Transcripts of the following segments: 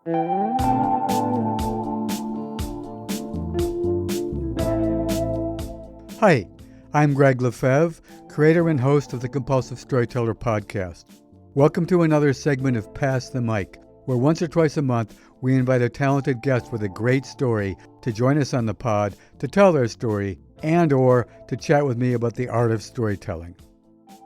Hi, I'm Greg Lefebvre, creator and host of the Compulsive Storyteller podcast. Welcome to another segment of Pass the Mic, where once or twice a month we invite a talented guest with a great story to join us on the pod to tell their story and or to chat with me about the art of storytelling.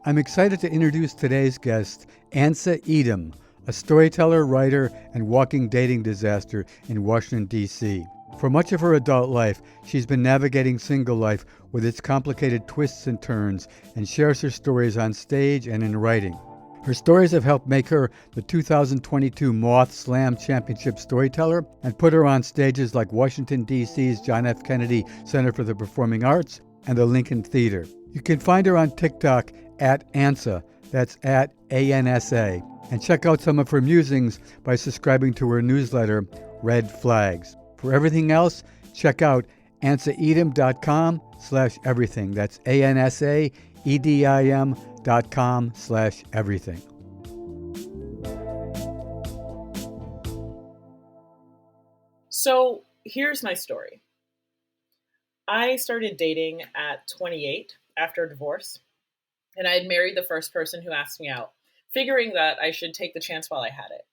I'm excited to introduce today's guest, Ansa Edim, a storyteller, writer, and walking dating disaster in Washington, D.C. For much of her adult life, she's been navigating single life with its complicated twists and turns and shares her stories on stage and in writing. Her stories have helped make her the 2022 MothSLAM Championship Storyteller and put her on stages like Washington, D.C.'s John F. Kennedy Center for the Performing Arts and the Lincoln Theater. You can find her on TikTok at Ansa, that's at ANSA, and check out some of her musings by subscribing to her newsletter, Red Flags. For everything else, check out ansaedim.com/everything. That's ANSAEDIM.com/everything. So here's my story. I started dating at 28 after a divorce, and I had married the first person who asked me out, figuring that I should take the chance while I had it.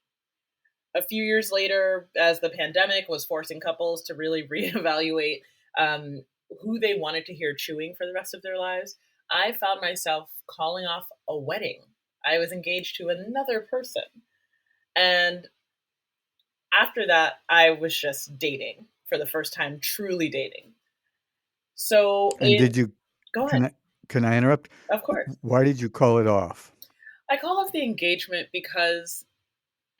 A few years later, as the pandemic was forcing couples to really reevaluate who they wanted to hear chewing for the rest of their lives, I found myself calling off a wedding. I was engaged to another person. And after that, I was just dating for the first time, truly dating. So, go ahead. Can I interrupt? Of course. Why did you call it off? I call off the engagement because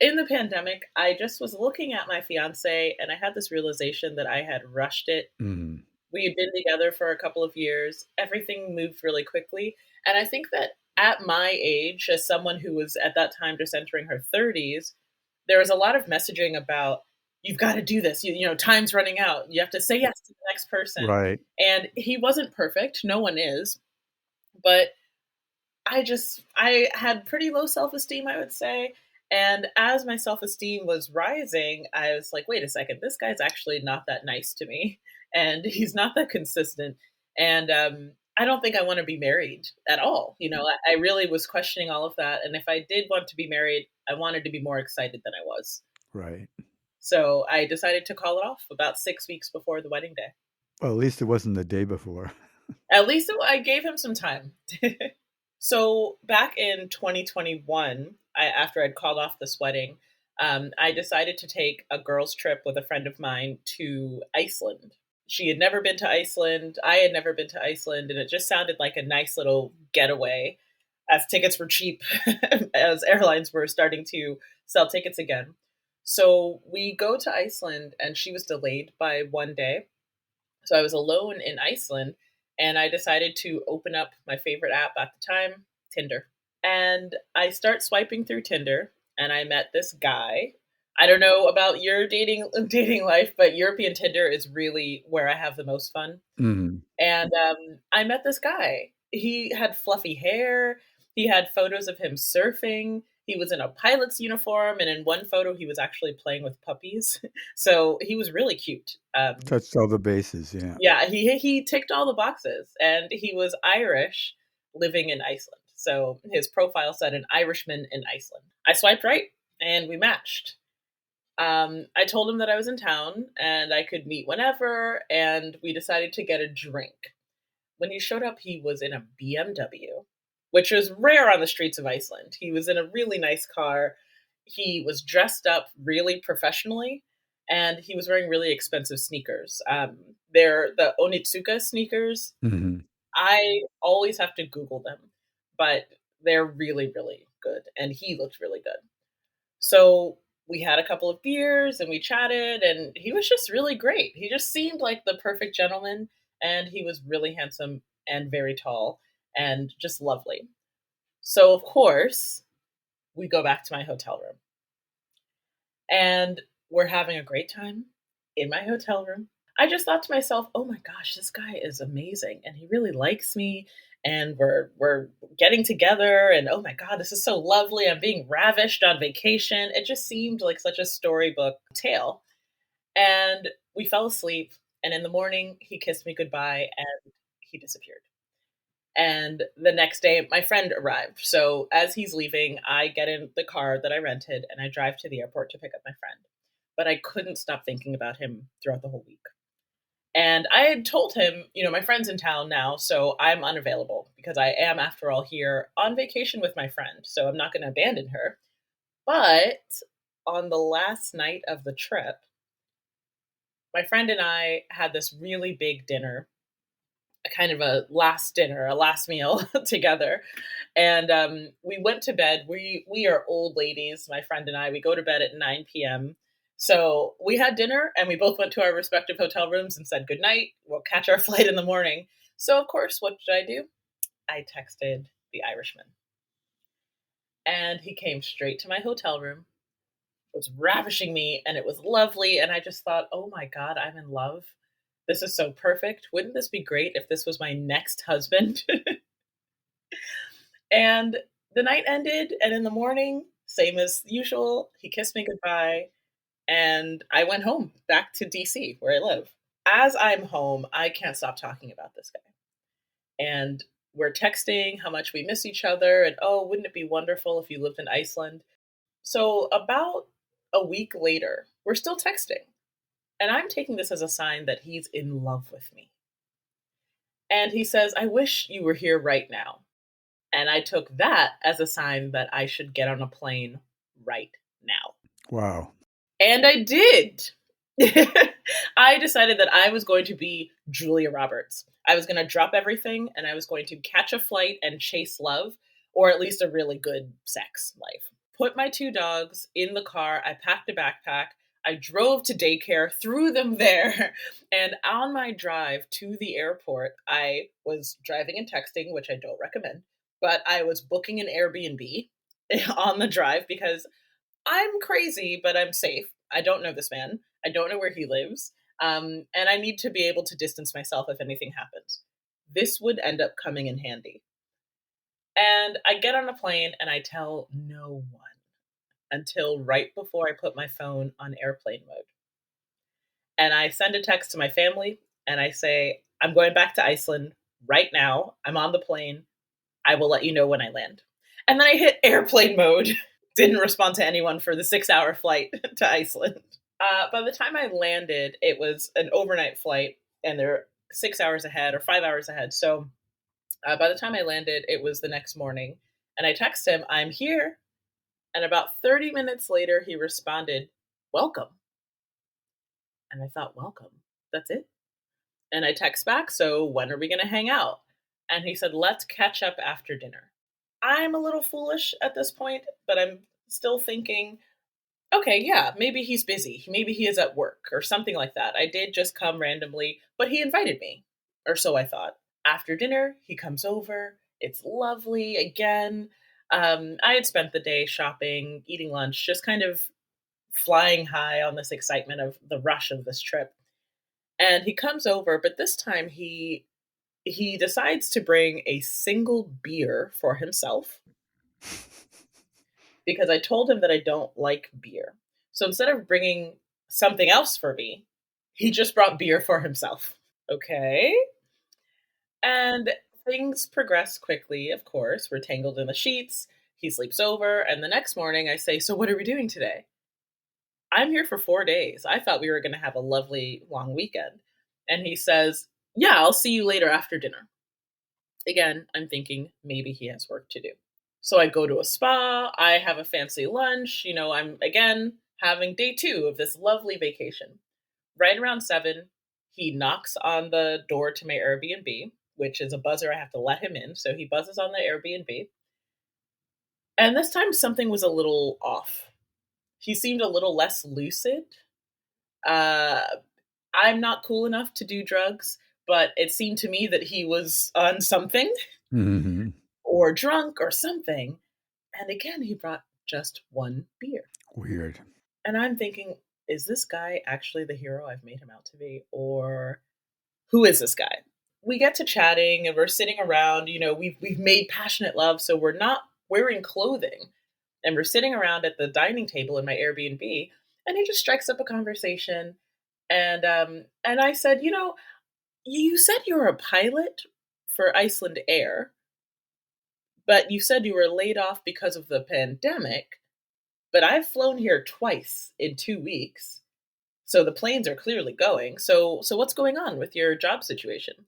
in the pandemic, I just was looking at my fiance and I had this realization that I had rushed it. Mm. We had been together for a couple of years. Everything moved really quickly. And I think that at my age, as someone who was at that time just entering her 30s, there was a lot of messaging about, you've got to do this. You know, time's running out. You have to say yes to the next person. Right. And he wasn't perfect. No one is. But I had pretty low self-esteem, I would say. And as my self-esteem was rising, I was like, wait a second, this guy's actually not that nice to me. And he's not that consistent. And I don't think I want to be married at all. You know, I really was questioning all of that. And if I did want to be married, I wanted to be more excited than I was. Right. So I decided to call it off about 6 weeks before the wedding day. Well, at least it wasn't the day before. At least I gave him some time. So back in 2021, after I'd called off this wedding, I decided to take a girls' trip with a friend of mine to Iceland. She had never been to Iceland. I had never been to Iceland. And it just sounded like a nice little getaway as tickets were cheap, as airlines were starting to sell tickets again. So we go to Iceland and she was delayed by one day. So I was alone in Iceland. And I decided to open up my favorite app at the time, Tinder. And I start swiping through Tinder, and I met this guy. I don't know about your dating life, but European Tinder is really where I have the most fun. Mm-hmm. And I met this guy. He had fluffy hair. He had photos of him surfing. He was in a pilot's uniform, and in one photo, he was actually playing with puppies. So he was really cute. Touched all the bases, yeah. Yeah, he ticked all the boxes, and he was Irish, living in Iceland. So his profile said an Irishman in Iceland. I swiped right, and we matched. I told him that I was in town, and I could meet whenever, and we decided to get a drink. When he showed up, he was in a BMW, which was rare on the streets of Iceland. He was in a really nice car. He was dressed up really professionally, and he was wearing really expensive sneakers. They're the Onitsuka sneakers. Mm-hmm. I always have to Google them, but they're really, really good. And he looked really good. So we had a couple of beers and we chatted, and he was just really great. He just seemed like the perfect gentleman, and he was really handsome and very tall and just lovely. So, of course, we go back to my hotel room. And we're having a great time in my hotel room. I just thought to myself, oh my gosh, this guy is amazing. And he really likes me. and we're getting together, and oh my God, this is so lovely. I'm being ravished on vacation. It just seemed like such a storybook tale. And we fell asleep, and in the morning he kissed me goodbye and he disappeared. And the next day, my friend arrived. So as he's leaving, I get in the car that I rented and I drive to the airport to pick up my friend. But I couldn't stop thinking about him throughout the whole week. And I had told him, my friend's in town now, so I'm unavailable because I am, after all, here on vacation with my friend. So I'm not going to abandon her. But on the last night of the trip, my friend and I had this really big dinner, a kind of a last dinner, a last meal together. And we went to bed. We are old ladies, my friend and I. We go to bed at 9 p.m. So we had dinner and we both went to our respective hotel rooms and said good night. We'll catch our flight in the morning. So, of course, what did I do? I texted the Irishman. And he came straight to my hotel room, was ravishing me, and it was lovely. And I just thought, oh my God, I'm in love. This is so perfect. Wouldn't this be great if this was my next husband? And the night ended, and in the morning, same as usual, he kissed me goodbye, and I went home back to DC where I live. As I'm home, I can't stop talking about this guy. And we're texting how much we miss each other, and oh, wouldn't it be wonderful if you lived in Iceland? So about a week later, we're still texting. And I'm taking this as a sign that he's in love with me. And he says, I wish you were here right now. And I took that as a sign that I should get on a plane right now. Wow. And I did. I decided that I was going to be Julia Roberts. I was going to drop everything and I was going to catch a flight and chase love, or at least a really good sex life. Put my 2 dogs in the car. I packed a backpack. I drove to daycare, threw them there, and on my drive to the airport, I was driving and texting, which I don't recommend, but I was booking an Airbnb on the drive because I'm crazy, but I'm safe. I don't know this man. I don't know where he lives, and I need to be able to distance myself if anything happens. This would end up coming in handy. And I get on a plane and I tell no one until right before I put my phone on airplane mode. And I send a text to my family and I say, I'm going back to Iceland right now. I'm on the plane. I will let you know when I land. And then I hit airplane mode. Didn't respond to anyone for the 6-hour flight to Iceland. By the time I landed, it was an overnight flight and they're 6 hours ahead or 5 hours ahead. So by the time I landed, it was the next morning. And I text him, I'm here. And about 30 minutes later, he responded, welcome. And I thought, welcome? That's it? And I text back, so when are we going to hang out? And he said, let's catch up after dinner. I'm a little foolish at this point, but I'm still thinking, okay, yeah, maybe he's busy. Maybe he is at work or something like that. I did just come randomly, but he invited me, or so I thought. After dinner, he comes over. It's lovely again. I had spent the day shopping, eating lunch, just kind of flying high on this excitement of the rush of this trip. And he comes over, but this time he decides to bring a single beer for himself because I told him that I don't like beer. So instead of bringing something else for me, he just brought beer for himself. Okay. And things progress quickly, of course. We're tangled in the sheets. He sleeps over. And the next morning I say, so what are we doing today? I'm here for 4 days. I thought we were going to have a lovely long weekend. And he says, yeah, I'll see you later after dinner. Again, I'm thinking maybe he has work to do. So I go to a spa. I have a fancy lunch. I'm again having day 2 of this lovely vacation. Right around 7, he knocks on the door to my Airbnb, which is a buzzer. I have to let him in. So he buzzes on the Airbnb. And this time something was a little off. He seemed a little less lucid. I'm not cool enough to do drugs, but it seemed to me that he was on something or drunk or something. And again, he brought just 1 beer. Weird. And I'm thinking, is this guy actually the hero I've made him out to be? Or who is this guy? we get to chatting and we're sitting around, we've made passionate love, so we're not wearing clothing. And we're sitting around at the dining table in my Airbnb, and he just strikes up a conversation. And I said, you said you were a pilot for Iceland Air, but you said you were laid off because of the pandemic. But I've flown here twice in 2 weeks. So the planes are clearly going. So what's going on with your job situation?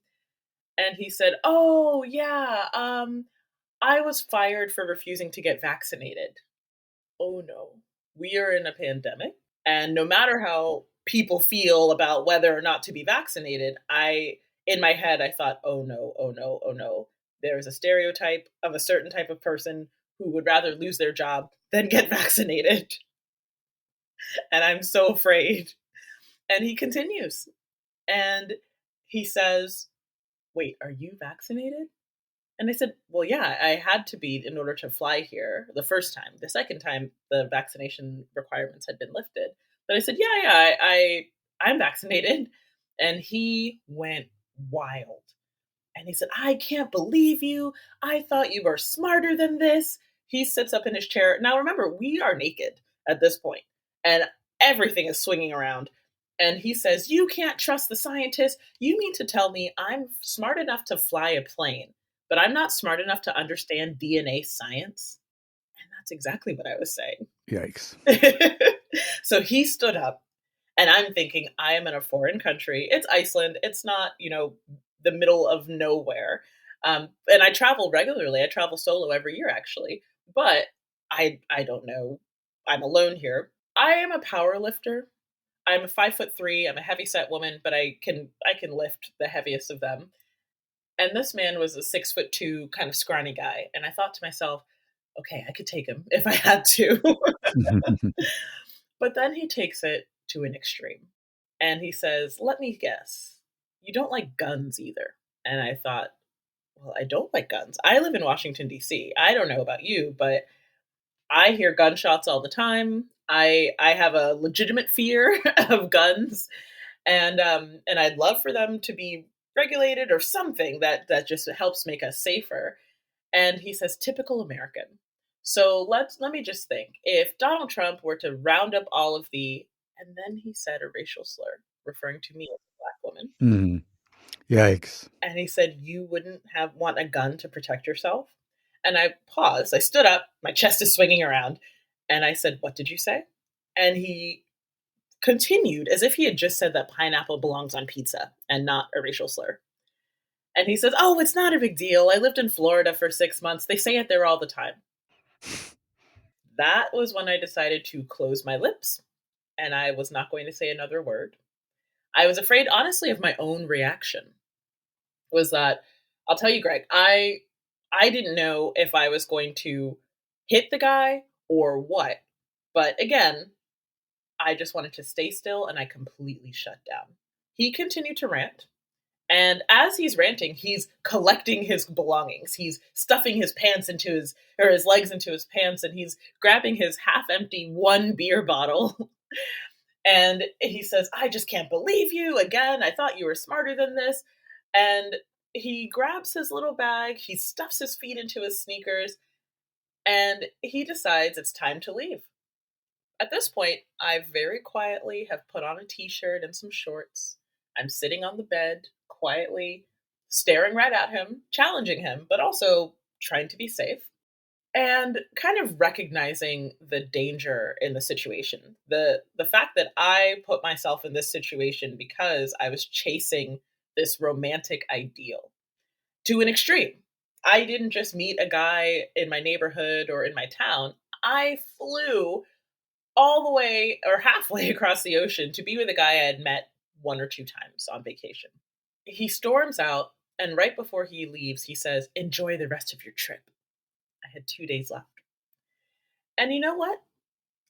And he said, "Oh, yeah, I was fired for refusing to get vaccinated." Oh no. We are in a pandemic, and no matter how people feel about whether or not to be vaccinated, in my head I thought, "Oh no, oh no, oh no. There is a stereotype of a certain type of person who would rather lose their job than get vaccinated." And I'm so afraid. And he continues. And he says, "Wait, are you vaccinated?" And I said, "Well, yeah, I had to be in order to fly here the first time. The second time, the vaccination requirements had been lifted." But I said, "Yeah, yeah, I'm vaccinated." And he went wild. And he said, "I can't believe you. I thought you were smarter than this." He sits up in his chair. Now, remember, we are naked at this point, and everything is swinging around. And he says, "You can't trust the scientists. You mean to tell me I'm smart enough to fly a plane, but I'm not smart enough to understand DNA science?" And that's exactly what I was saying. Yikes. So he stood up, and I'm thinking, I am in a foreign country. It's Iceland. It's not, the middle of nowhere. And I travel regularly. I travel solo every year, actually. But I don't know. I'm alone here. I am a power lifter. I'm a 5'3". I'm a heavy set woman, but I can lift the heaviest of them. And this man was a 6'2" kind of scrawny guy. And I thought to myself, okay, I could take him if I had to. But then he takes it to an extreme. And he says, "Let me guess. You don't like guns either." And I thought, well, I don't like guns. I live in Washington, D.C. I don't know about you, but I hear gunshots all the time. I have a legitimate fear of guns, and I'd love for them to be regulated or something that just helps make us safer. And he says, "Typical American." So let me just think. If Donald Trump were to round up all of the, and then he said a racial slur referring to me as a black woman. Mm. Yikes. And he said, "You wouldn't want a gun to protect yourself?" And I paused. I stood up. My chest is swinging around. And I said, "What did you say?" And he continued as if he had just said that pineapple belongs on pizza and not a racial slur. And he says, "Oh, it's not a big deal. I lived in Florida for 6 months. They say it there all the time." That was when I decided to close my lips, and I was not going to say another word. I was afraid, honestly, of my own reaction. Was that, I'll tell you, Greg, I didn't know if I was going to hit the guy or what. But again, I just wanted to stay still, and I completely shut down. He continued to rant. And as he's ranting, he's collecting his belongings. He's stuffing his pants his legs into his pants, and he's grabbing his half-empty one beer bottle. And he says, "I just can't believe you. Again, I thought you were smarter than this." And he grabs his little bag, he stuffs his feet into his sneakers, and he decides it's time to leave. At this point, I very quietly have put on a t-shirt and some shorts. I'm sitting on the bed, quietly staring right at him, challenging him, but also trying to be safe. And kind of recognizing the danger in the situation. The fact that I put myself in this situation because I was chasing this romantic ideal to an extreme. I didn't just meet a guy in my neighborhood or in my town. I flew all the way or halfway across the ocean to be with a guy I had met one or two times on vacation. He storms out, and right before he leaves, he says, "Enjoy the rest of your trip." I had 2 days left. And you know what?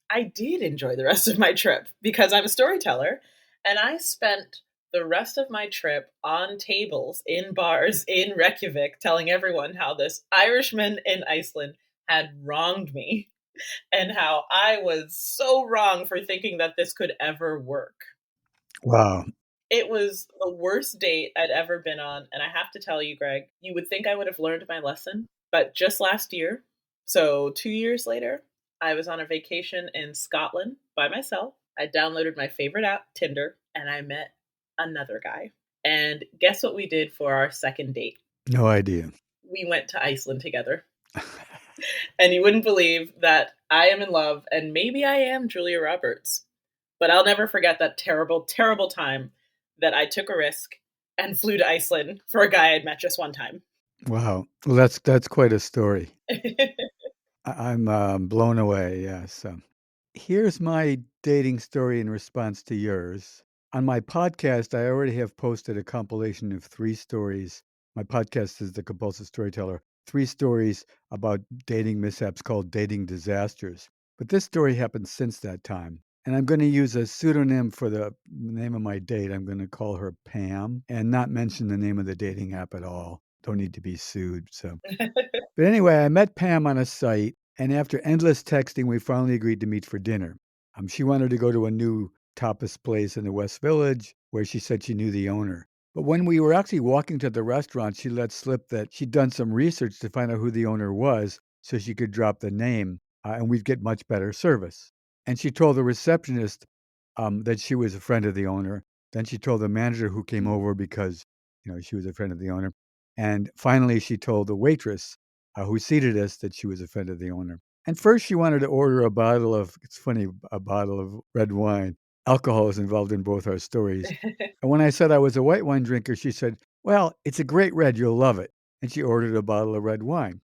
I did enjoy the rest of my trip because I'm a storyteller, and I spent the rest of my trip on tables in bars in Reykjavik telling everyone how this Irishman in Iceland had wronged me and how I was so wrong for thinking that this could ever work. Wow. It was the worst date I'd ever been on, and I have to tell you, Greg, you would think I would have learned my lesson, but just last year, so 2 years later, I was on a vacation in Scotland by myself. I downloaded my favorite app, Tinder, and I met another guy. And guess what we did for our second date? No idea. We went to Iceland together. And you wouldn't believe that I am in love, and maybe I am Julia Roberts. But I'll never forget that terrible, terrible time that I took a risk and flew to Iceland for a guy I'd met just one time. Wow. Well, that's quite a story. I'm blown away. Yes. Here's my dating story in response to yours. On my podcast, I already have posted a compilation of 3 stories. My podcast is The Compulsive Storyteller. 3 stories about dating mishaps called Dating Disasters. But this story happened since that time. And I'm going to use a pseudonym for the name of my date. I'm going to call her Pam and not mention the name of the dating app at all. Don't need to be sued. So, but anyway, I met Pam on a site, and after endless texting, we finally agreed to meet for dinner. She wanted to go to a new tapas place in the West Village where she said she knew the owner. But when we were actually walking to the restaurant, she let slip that she'd done some research to find out who the owner was so she could drop the name and we'd get much better service. And she told the receptionist that she was a friend of the owner. Then she told the manager who came over because, she was a friend of the owner. And finally, she told the waitress who seated us that she was a friend of the owner. And first, she wanted to order a bottle of red wine. Alcohol is involved in both our stories. And when I said I was a white wine drinker, she said, "Well, it's a great red. You'll love it." And she ordered a bottle of red wine.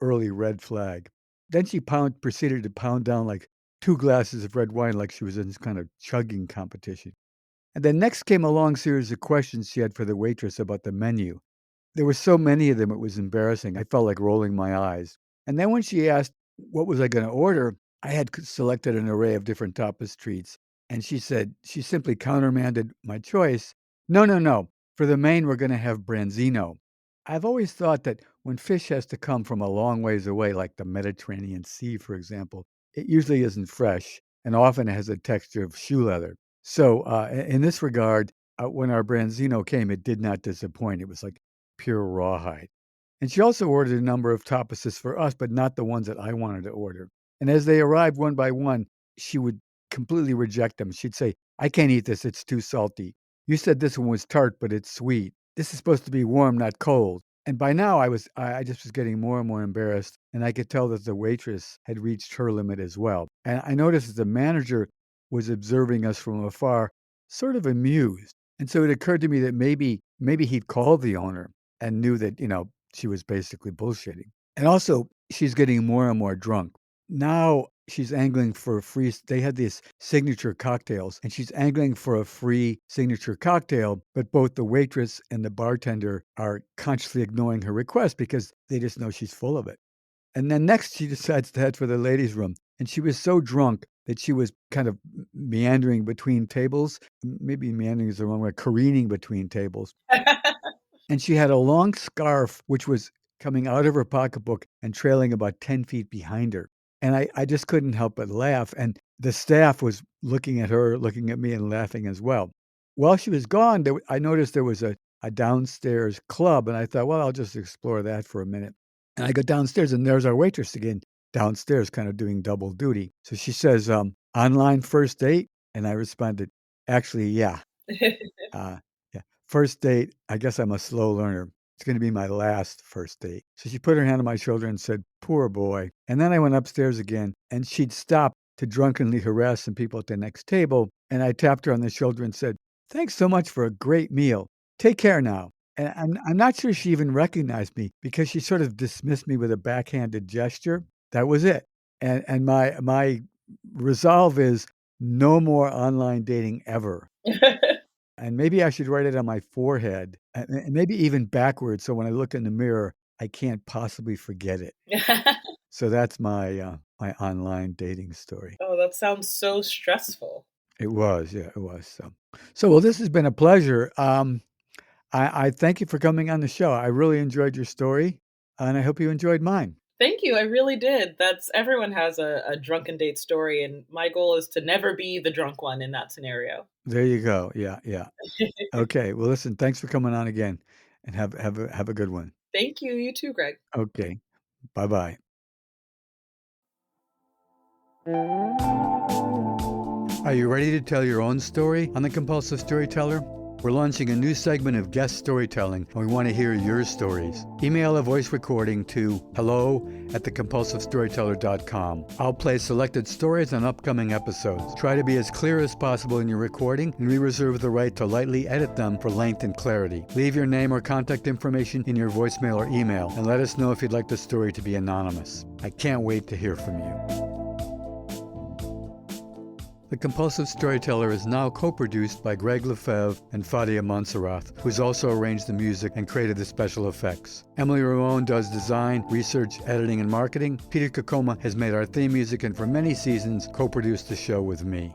Early red flag. Then she proceeded to pound down like 2 glasses of red wine like she was in this kind of chugging competition. And then next came a long series of questions she had for the waitress about the menu. There were so many of them, it was embarrassing. I felt like rolling my eyes. And then when she asked what was I going to order, I had selected an array of different tapas treats. And she said, she simply countermanded my choice. No, no, no. For the main, we're going to have branzino. I've always thought that when fish has to come from a long ways away, like the Mediterranean Sea, for example, it usually isn't fresh and often has a texture of shoe leather. So in this regard, when our branzino came, it did not disappoint. It was like pure rawhide. And she also ordered a number of tapases for us, but not the ones that I wanted to order. And as they arrived one by one, she would completely reject them. She'd say, "I can't eat this. It's too salty. You said this one was tart, but it's sweet. This is supposed to be warm, not cold." And by now I just was getting more and more embarrassed. And I could tell that the waitress had reached her limit as well. And I noticed that the manager was observing us from afar, sort of amused. And so it occurred to me that maybe he'd called the owner and knew that, she was basically bullshitting. And also, she's getting more and more drunk. Now she's angling for a free, they had these signature cocktails, and she's angling for a free signature cocktail, but both the waitress and the bartender are consciously ignoring her request because they just know she's full of it. And then next, she decides to head for the ladies' room. And she was so drunk that she was kind of meandering between tables. Maybe meandering is the wrong word, careening between tables. And she had a long scarf, which was coming out of her pocketbook and trailing about 10 feet behind her. And I just couldn't help but laugh. And the staff was looking at her, looking at me, and laughing as well. While she was gone, I noticed there was a downstairs club. And I thought, well, I'll just explore that for a minute. And I go downstairs, and there's our waitress again, downstairs, kind of doing double duty. So she says, "Online first date?" And I responded, "Actually, yeah. Yeah. First date, I guess I'm a slow learner. It's going to be my last first date." So she put her hand on my shoulder and said, "Poor boy." And then I went upstairs again, and she'd stopped to drunkenly harass some people at the next table. And I tapped her on the shoulder and said, "Thanks so much for a great meal. Take care now." And I'm not sure she even recognized me because she sort of dismissed me with a backhanded gesture. That was it. And my resolve is no more online dating ever. And maybe I should write it on my forehead, and maybe even backwards, so when I look in the mirror, I can't possibly forget it. So that's my my online dating story. Oh, that sounds so stressful. It was, yeah, it was. So well, this has been a pleasure. I thank you for coming on the show. I really enjoyed your story, and I hope you enjoyed mine. Thank you. I really did. Everyone has a drunken date story, and my goal is to never be the drunk one in that scenario. There you go. Yeah, yeah. Okay. Well, listen, thanks for coming on again, and have a good one. Thank you. You too, Greg. Okay. Bye-bye. Are you ready to tell your own story on The Compulsive Storyteller? We're launching a new segment of guest storytelling, and we want to hear your stories. Email a voice recording to hello@thecompulsivestoryteller.com. I'll play selected stories on upcoming episodes. Try to be as clear as possible in your recording, and we reserve the right to lightly edit them for length and clarity. Leave your name or contact information in your voicemail or email, and let us know if you'd like the story to be anonymous. I can't wait to hear from you. The Compulsive Storyteller is now co-produced by Greg Lefebvre and Fadia Montserrat, who's also arranged the music and created the special effects. Emily Ramon does design, research, editing, and marketing. Peter Kokoma has made our theme music and for many seasons co-produced the show with me.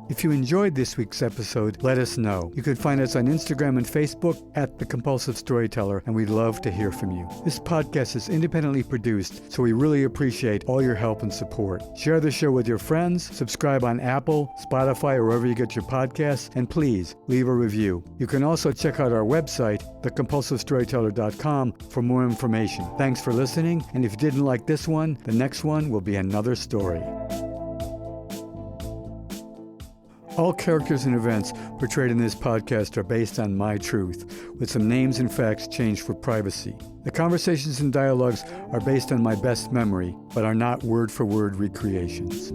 If you enjoyed this week's episode, let us know. You can find us on Instagram and Facebook at The Compulsive Storyteller, and we'd love to hear from you. This podcast is independently produced, so we really appreciate all your help and support. Share the show with your friends, subscribe on Apple, Spotify, or wherever you get your podcasts, and please leave a review. You can also check out our website, thecompulsivestoryteller.com, for more information. Thanks for listening, and if you didn't like this one, the next one will be another story. All characters and events portrayed in this podcast are based on my truth, with some names and facts changed for privacy. The conversations and dialogues are based on my best memory, but are not word-for-word recreations.